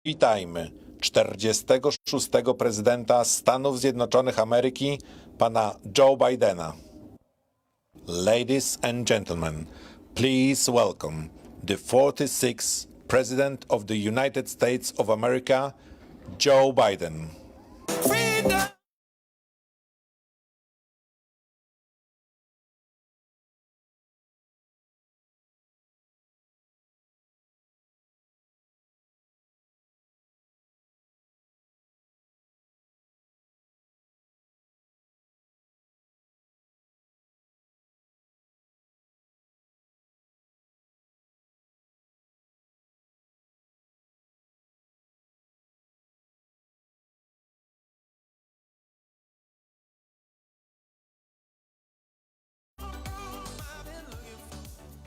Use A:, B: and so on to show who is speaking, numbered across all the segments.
A: Witajmy 46. prezydenta Stanów Zjednoczonych Ameryki, pana Joe Bidena. Ladies and gentlemen, please welcome the 46th President of the United States of America, Joe Biden. Freedom!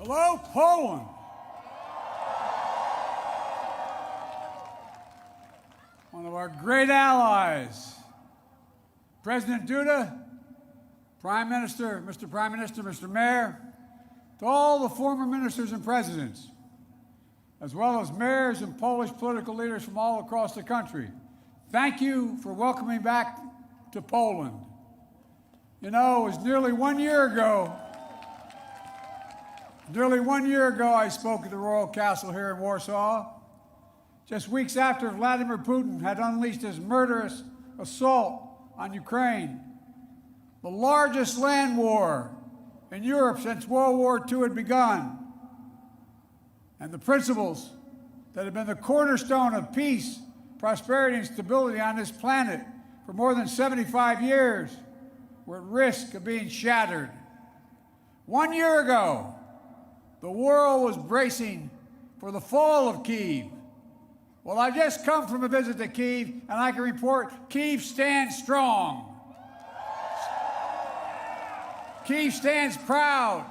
B: Hello, Poland. One of our great allies. President Duda, Prime Minister, Mr. Mayor, to all the former ministers and presidents, as well as mayors and Polish political leaders from all across the country, thank you for welcoming back to Poland. You know, it was nearly 1 year ago I spoke at the Royal Castle here in Warsaw, just weeks after Vladimir Putin had unleashed his murderous assault on Ukraine, the largest land war in Europe since World War II had begun. And the principles that have been the cornerstone of peace, prosperity, and stability on this planet for more than 75 years were at risk of being shattered. 1 year ago, the world was bracing for the fall of Kyiv. Well, I've just come from a visit to Kyiv, and I can report Kyiv stands strong. Kyiv stands proud.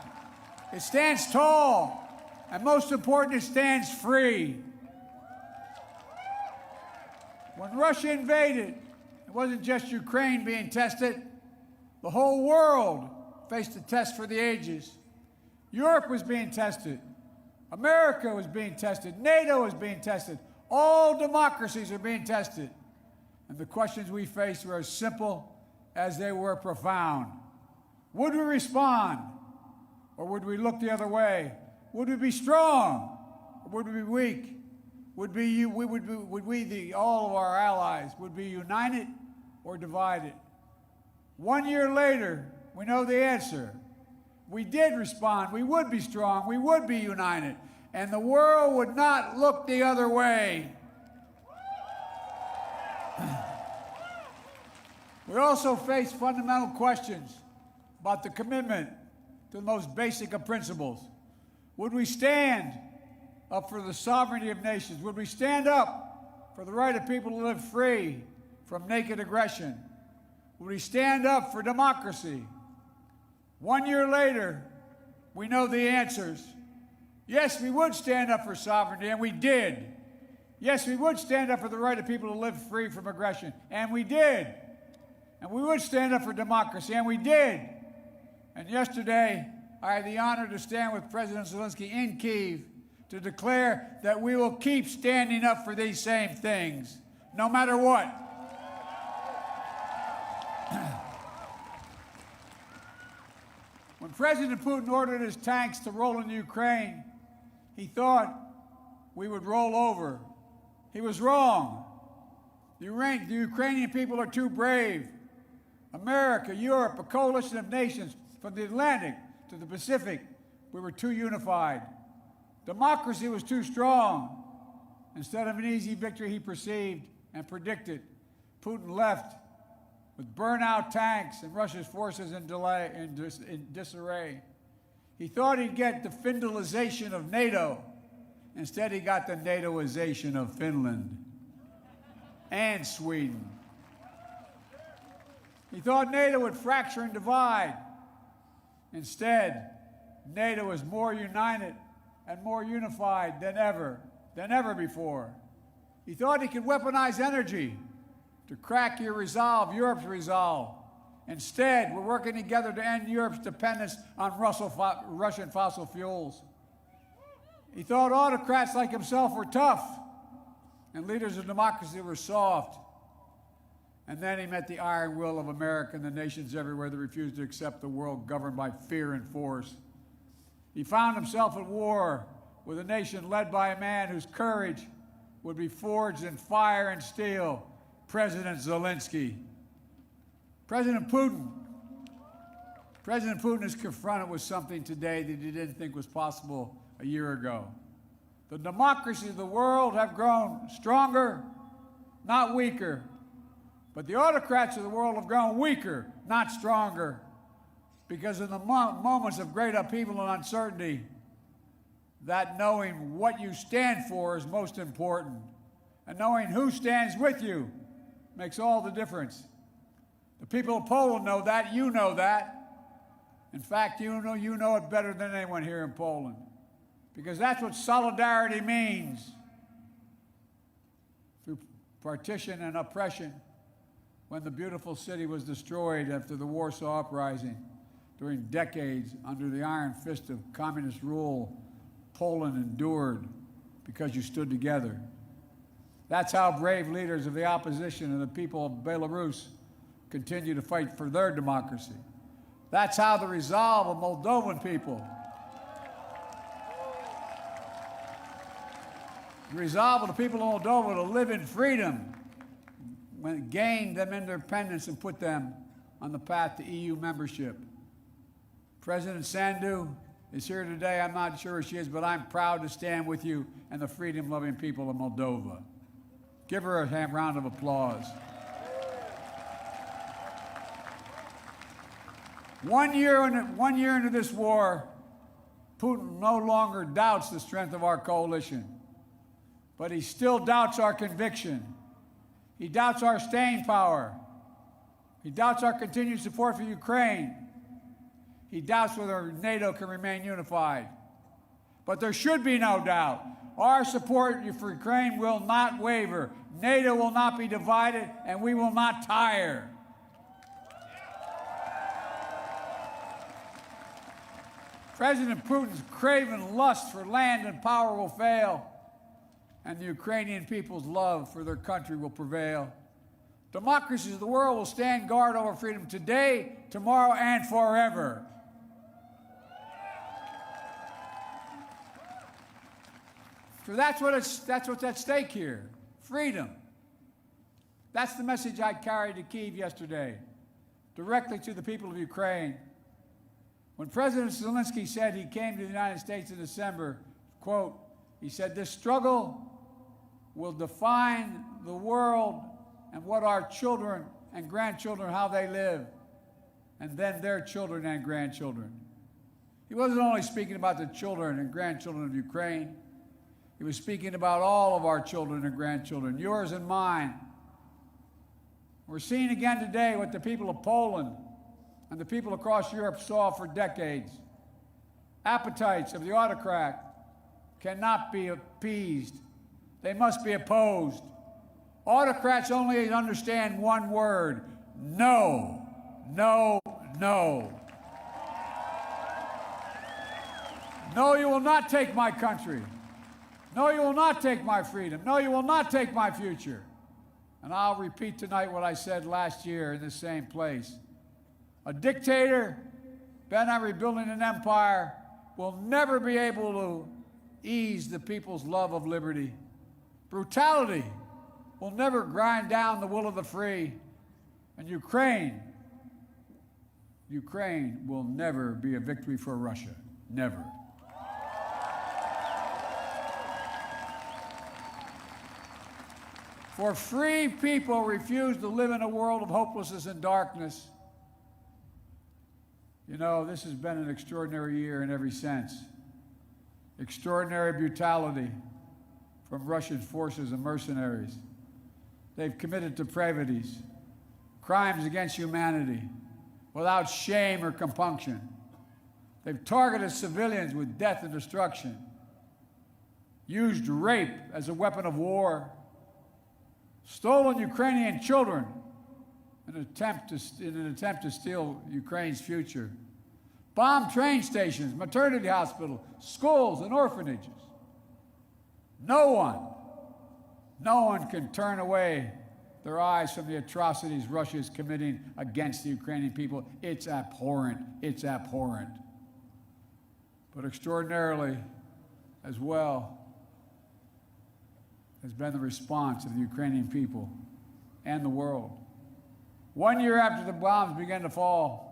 B: It stands tall. And most important, it stands free. When Russia invaded, it wasn't just Ukraine being tested. The whole world faced a test for the ages. Europe was being tested. America was being tested. NATO was being tested. All democracies are being tested. And the questions we faced were as simple as they were profound. Would we respond, or would we look the other way? Would we be strong, or would we be weak? All of our allies, would be united or divided? 1 year later, we know the answer. We did respond. We would be strong. We would be united. And the world would not look the other way. We also face fundamental questions about the commitment to the most basic of principles. Would we stand up for the sovereignty of nations? Would we stand up for the right of people to live free from naked aggression? Would we stand up for democracy? 1 year later, we know the answers. Yes, we would stand up for sovereignty, and we did. Yes, we would stand up for the right of people to live free from aggression, and we did. And we would stand up for democracy, and we did. And yesterday, I had the honor to stand with President Zelensky in Kyiv to declare that we will keep standing up for these same things, no matter what. When President Putin ordered his tanks to roll into Ukraine, he thought we would roll over. He was wrong. The Ukrainian people are too brave. America, Europe, a coalition of nations from the Atlantic to the Pacific, we were too unified. Democracy was too strong. Instead of an easy victory he perceived and predicted, Putin left with burnout tanks and Russia's forces in disarray. He thought he'd get the Finlandization of NATO. Instead, he got the NATOization of Finland and Sweden. He thought NATO would fracture and divide. Instead, NATO is more united and more unified than ever before. He thought he could weaponize energy to crack your resolve, Europe's resolve. Instead, we're working together to end Europe's dependence on Russian fossil fuels. He thought autocrats like himself were tough. and leaders of democracy were soft. And then he met the iron will of America and the nations everywhere that refused to accept the world governed by fear and force. He found himself at war with a nation led by a man whose courage would be forged in fire and steel, President Zelensky. President Putin is confronted with something today that he didn't think was possible a year ago. The democracies of the world have grown stronger, not weaker. But the autocrats of the world have grown weaker, not stronger, because in the moments of great upheaval and uncertainty, that knowing what you stand for is most important. And knowing who stands with you makes all the difference. The people of Poland know that, you know that. In fact, you know it better than anyone here in Poland, because that's what solidarity means. Through partition and oppression, when the beautiful city was destroyed after the Warsaw Uprising, during decades under the iron fist of communist rule, Poland endured because you stood together. That's how brave leaders of the opposition and the people of Belarus continue to fight for their democracy. That's how the resolve of Moldovan people, the resolve of the people of Moldova to live in freedom, gained them independence and put them on the path to EU membership. President Sandu is here today. I'm not sure she is, but I'm proud to stand with you and the freedom-loving people of Moldova. Give her a round of applause. 1 year into this war, Putin no longer doubts the strength of our coalition, but he still doubts our conviction. He doubts our staying power. He doubts our continued support for Ukraine. He doubts whether NATO can remain unified. But there should be no doubt. Our support for Ukraine will not waver. NATO will not be divided, and we will not tire. President Putin's craven lust for land and power will fail, and the Ukrainian people's love for their country will prevail. Democracies of the world will stand guard over freedom today, tomorrow, and forever. So that's what's at stake here, freedom. That's the message I carried to Kyiv yesterday, directly to the people of Ukraine. When President Zelensky said he came to the United States in December, quote, he said, "This struggle will define the world and what our children and grandchildren, how they live, and then their children and grandchildren." He wasn't only speaking about the children and grandchildren of Ukraine. He was speaking about all of our children and grandchildren, yours and mine. We're seeing again today what the people of Poland and the people across Europe saw for decades. Appetites of the autocrat cannot be appeased. They must be opposed. Autocrats only understand one word: no, no, no. No, you will not take my country. No, you will not take my freedom. No, you will not take my future. And I'll repeat tonight what I said last year in the same place. A dictator bent on rebuilding an empire will never be able to ease the people's love of liberty. Brutality will never grind down the will of the free. And Ukraine will never be a victory for Russia. Never. For free people refuse to live in a world of hopelessness and darkness. You know, this has been an extraordinary year in every sense. Extraordinary brutality from Russian forces and mercenaries. They've committed depravities, crimes against humanity, without shame or compunction. They've targeted civilians with death and destruction, used rape as a weapon of war, stolen Ukrainian children in an attempt to steal Ukraine's future, bombed train stations, maternity hospitals, schools, and orphanages. No No one can turn away their eyes from the atrocities Russia is committing against the Ukrainian people. It's abhorrent. It's abhorrent. But extraordinarily, as well, has been the response of the Ukrainian people and the world. 1 year after the bombs began to fall,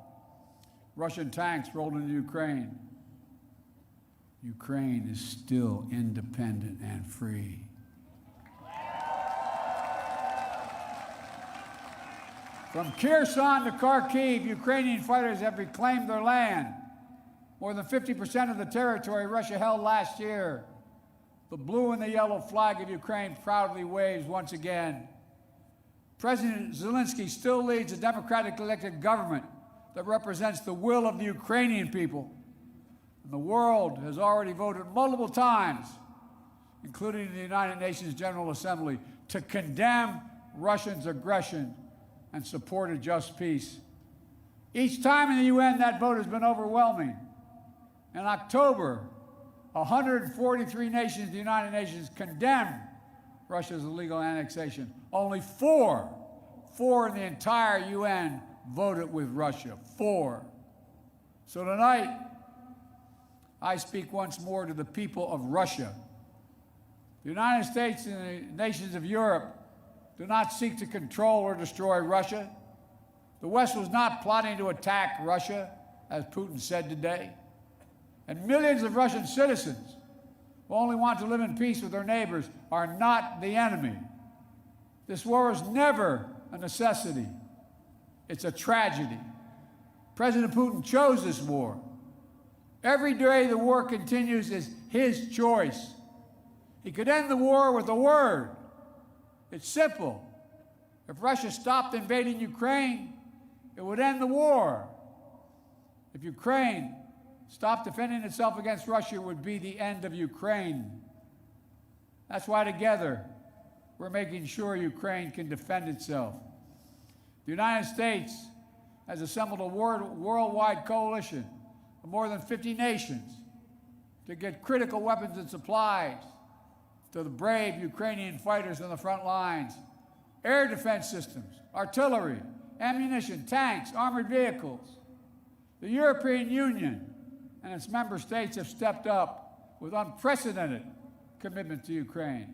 B: Russian tanks rolled into Ukraine. Ukraine is still independent and free. From Kherson to Kharkiv, Ukrainian fighters have reclaimed their land. More than 50% of the territory Russia held last year. The blue and the yellow flag of Ukraine proudly waves once again. President Zelensky still leads a democratically elected government that represents the will of the Ukrainian people. And the world has already voted multiple times, including the United Nations General Assembly, to condemn Russia's aggression and support a just peace. Each time in the UN, that vote has been overwhelming. In October, 143 nations of the United Nations condemned Russia's illegal annexation. Only four in the entire UN voted with Russia. 4. So tonight, I speak once more to the people of Russia. The United States and the nations of Europe do not seek to control or destroy Russia. The West was not plotting to attack Russia, as Putin said today. And millions of Russian citizens who only want to live in peace with their neighbors are not the enemy. This war is never a necessity. It's a tragedy. President Putin chose this war. Every day the war continues is his choice. He could end the war with a word. It's simple. If Russia stopped invading Ukraine, it would end the war. If Ukraine stopped defending itself against Russia, it would be the end of Ukraine. That's why together we're making sure Ukraine can defend itself. The United States has assembled a worldwide coalition of more than 50 nations to get critical weapons and supplies to the brave Ukrainian fighters on the front lines. Air defense systems, artillery, ammunition, tanks, armored vehicles. The European Union and its member states have stepped up with unprecedented commitment to Ukraine,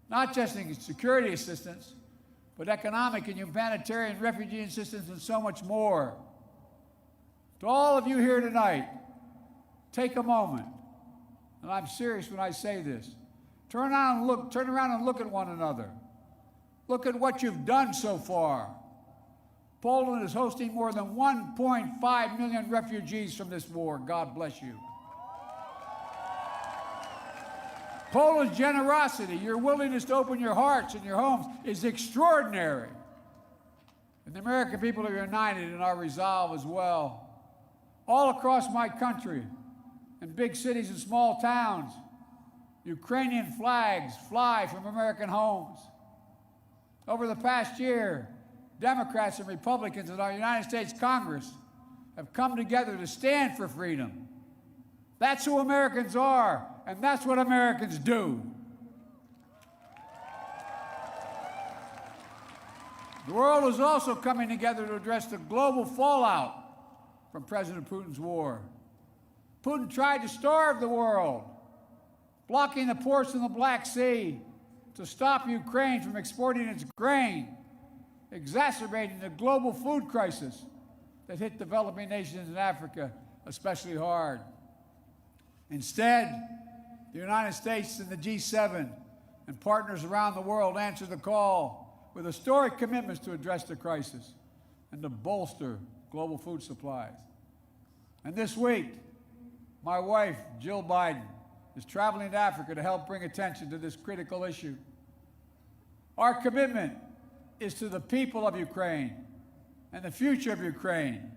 B: not just in security assistance, but economic and humanitarian refugee assistance and so much more. To all of you here tonight, take a moment, and I'm serious when I say this. Turn around and look at one another. Look at what you've done so far. Poland is hosting more than 1.5 million refugees from this war. God bless you. Poland's generosity, your willingness to open your hearts and your homes is extraordinary. And the American people are united in our resolve as well. All across my country, in big cities and small towns, Ukrainian flags fly from American homes. Over the past year, Democrats and Republicans in our United States Congress have come together to stand for freedom. That's who Americans are, and that's what Americans do. The world is also coming together to address the global fallout from President Putin's war. Putin tried to starve the world, blocking the ports in the Black Sea to stop Ukraine from exporting its grain, exacerbating the global food crisis that hit developing nations in Africa especially hard. Instead, the United States and the G7 and partners around the world answered the call with historic commitments to address the crisis and to bolster global food supplies. And this week, my wife, Jill Biden, is traveling to Africa to help bring attention to this critical issue. Our commitment is to the people of Ukraine and the future of Ukraine,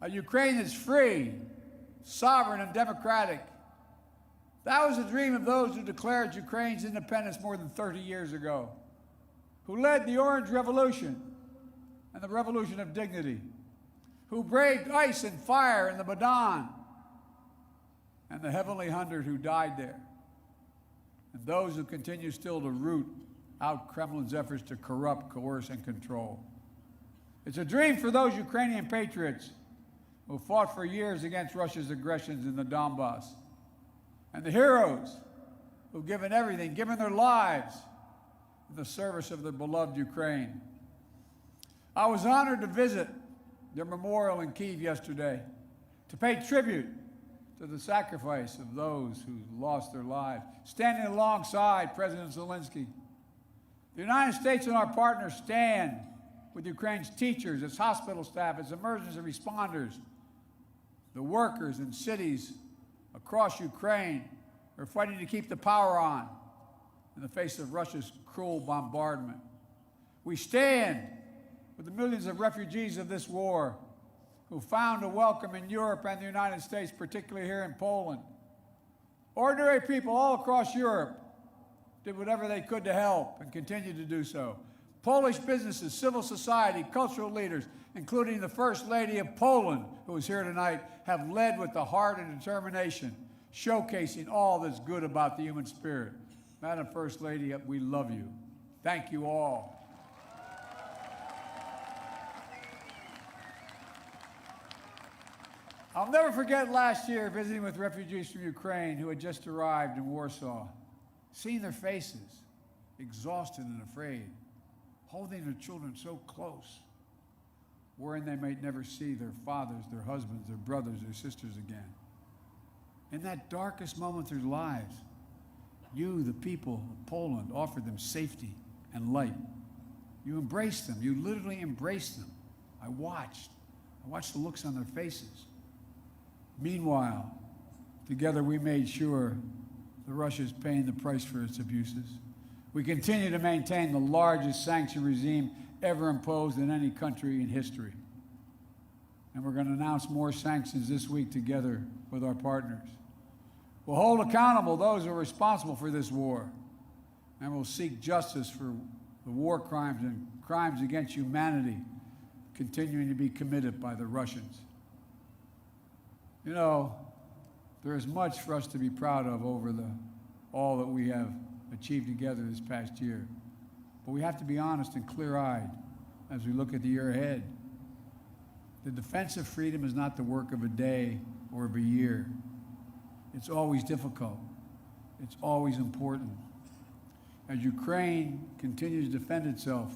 B: a Ukraine that's free, sovereign, and democratic. That was the dream of those who declared Ukraine's independence more than 30 years ago, who led the Orange Revolution and the Revolution of Dignity, who braved ice and fire in the Maidan, and the Heavenly 100 who died there, and those who continue still to root out Kremlin's efforts to corrupt, coerce, and control. It's a dream for those Ukrainian patriots who fought for years against Russia's aggressions in the Donbass, and the heroes who've given everything, given their lives in the service of their beloved Ukraine. I was honored to visit their memorial in Kyiv yesterday to pay tribute to the sacrifice of those who lost their lives, standing alongside President Zelensky. The United States and our partners stand with Ukraine's teachers, its hospital staff, its emergency responders, the workers in cities across Ukraine who are fighting to keep the power on in the face of Russia's cruel bombardment. We stand with the millions of refugees of this war who found a welcome in Europe and the United States, particularly here in Poland. Ordinary people all across Europe did whatever they could to help and continue to do so. Polish businesses, civil society, cultural leaders, including the First Lady of Poland, who is here tonight, have led with the heart and determination, showcasing all that's good about the human spirit. Madam First Lady, we love you. Thank you all. I'll never forget last year visiting with refugees from Ukraine who had just arrived in Warsaw, seeing their faces, exhausted and afraid, holding their children so close, worrying they might never see their fathers, their husbands, their brothers, their sisters again. In that darkest moment of their lives, you, the people of Poland, offered them safety and light. You embraced them. You literally embraced them. I watched the looks on their faces. Meanwhile, together we made sure that Russia is paying the price for its abuses. We continue to maintain the largest sanction regime ever imposed in any country in history. And we're going to announce more sanctions this week together with our partners. We'll hold accountable those who are responsible for this war, and we'll seek justice for the war crimes and crimes against humanity continuing to be committed by the Russians. You know, there is much for us to be proud of over all that we have achieved together this past year. But we have to be honest and clear-eyed as we look at the year ahead. The defense of freedom is not the work of a day or of a year. It's always difficult. It's always important. As Ukraine continues to defend itself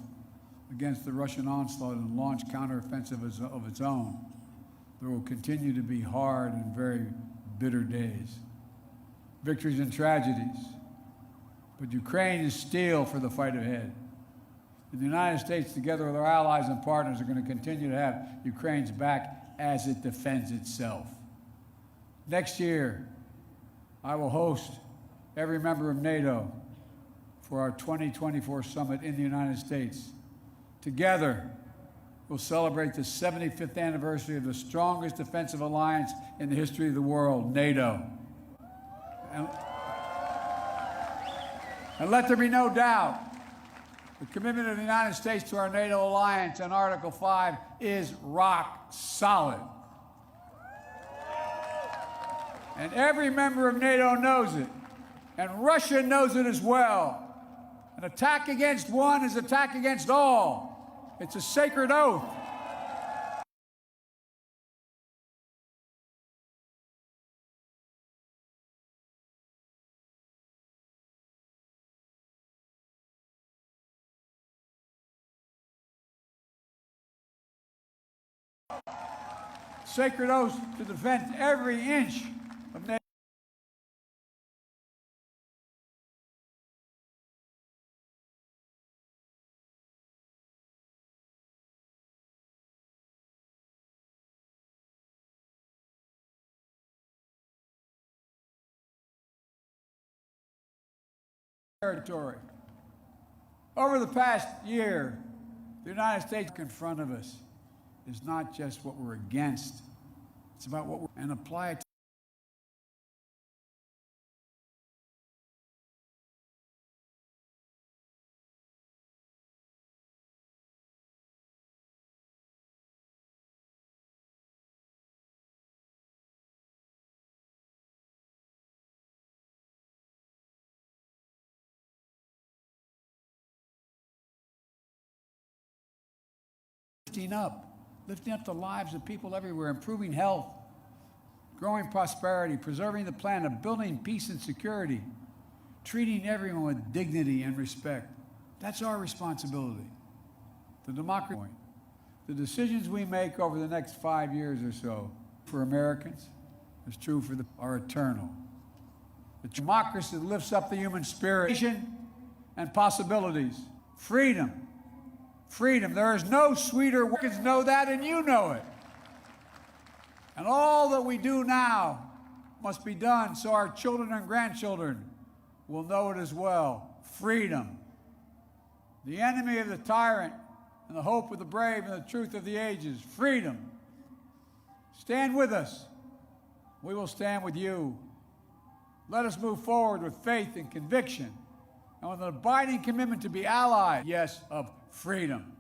B: against the Russian onslaught and launch counteroffensive of its own, there will continue to be hard and very bitter days, victories and tragedies. But Ukraine is steel for the fight ahead. And the United States, together with our allies and partners, are going to continue to have Ukraine's back as it defends itself. Next year, I will host every member of NATO for our 2024 summit in the United States. Together, we'll celebrate the 75th anniversary of the strongest defensive alliance in the history of the world, NATO. And let there be no doubt, the commitment of the United States to our NATO alliance and Article 5 is rock solid. And every member of NATO knows it, and Russia knows it as well. An attack against one is an attack against all. It's a sacred oath. Sacred oath to defend every inch of NATO territory. Over the past year, the United States in front of us is not just what we're against, it's about what we're, and apply it to lifting up the lives of people everywhere, improving health, growing prosperity, preserving the planet, building peace and security, treating everyone with dignity and respect. That's our responsibility. The democracy point. The decisions we make over the next 5 years or so for Americans is true for are eternal. The democracy that lifts up the human spirit and possibilities. Freedom. Freedom. There is no sweeter work. Americans know that, and you know it. And all that we do now must be done so our children and grandchildren will know it as well. Freedom. The enemy of the tyrant and the hope of the brave and the truth of the ages. Freedom. Stand with us. We will stand with you. Let us move forward with faith and conviction and with an abiding commitment to be allies, yes, of freedom.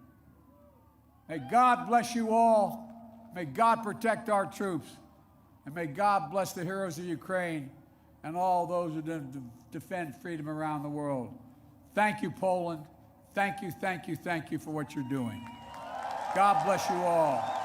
B: May God bless you all. May God protect our troops. And may God bless the heroes of Ukraine and all those who defend freedom around the world. Thank you, Poland. Thank you, thank you, thank you for what you're doing. God bless you all.